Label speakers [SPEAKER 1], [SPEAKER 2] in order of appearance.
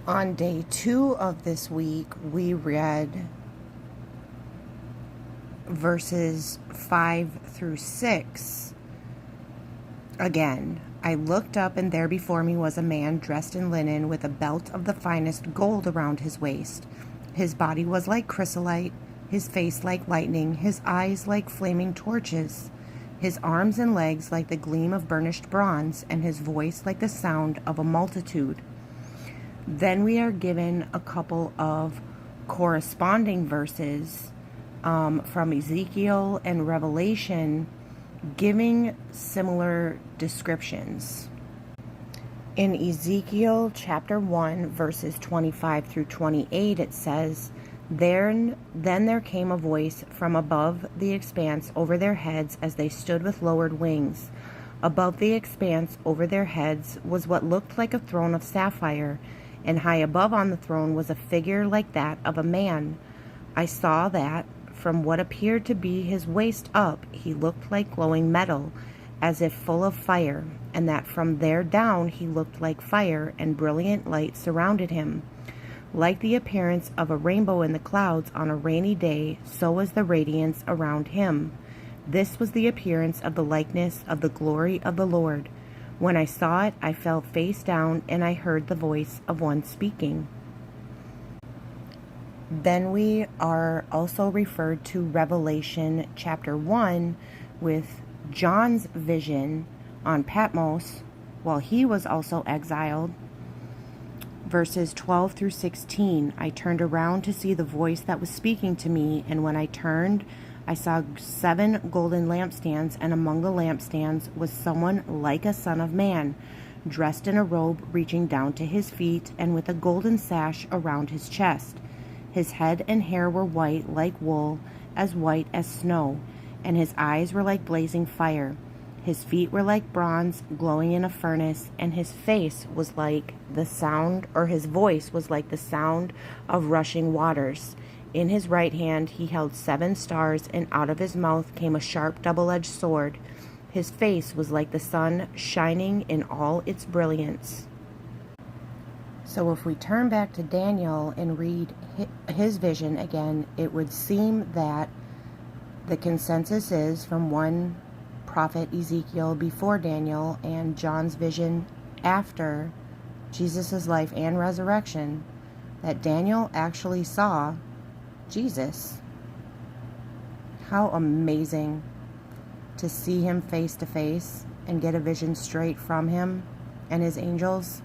[SPEAKER 1] On day 2 of this week, we read verses 5 through 6 again. I looked up, and there before me was a man dressed in linen, with a belt of the finest gold around his waist. His body was like chrysolite, his face like lightning, his eyes like flaming torches, his arms and legs like the gleam of burnished bronze, and his voice like the sound of a multitude. Then we are given a couple of corresponding verses from Ezekiel and Revelation, giving similar descriptions. In Ezekiel chapter 1, verses 25 through 28, it says, Then there came a voice from above the expanse over their heads as they stood with lowered wings. Above the expanse over their heads was what looked like a throne of sapphire, and high above on the throne was a figure like that of a man. I saw that, from what appeared to be his waist up, he looked like glowing metal, as if full of fire, and that from there down he looked like fire, and brilliant light surrounded him. Like the appearance of a rainbow in the clouds on a rainy day, so was the radiance around him. This was the appearance of the likeness of the glory of the Lord. When I saw it, I fell face down, and I heard the voice of one speaking. Then we are also referred to Revelation chapter 1 with John's vision on Patmos while he was also exiled. Verses 12 through 16, I turned around to see the voice that was speaking to me, and when I turned, I saw 7 golden lampstands, and among the lampstands was someone like a son of man, dressed in a robe reaching down to his feet, and with a golden sash around his chest. His head and hair were white like wool, as white as snow, and his eyes were like blazing fire. His feet were like bronze glowing in a furnace, and his face was like the sound, or his voice was like the sound of rushing waters. In his right hand he held 7 stars, and out of his mouth came a sharp double-edged sword. His face was like the sun shining in all its brilliance. So if we turn back to Daniel and read his vision again, it would seem that the consensus is from one prophet Ezekiel before Daniel and John's vision after Jesus' life and resurrection, that Daniel actually saw Jesus. How amazing to see him face to face and get a vision straight from him and his angels.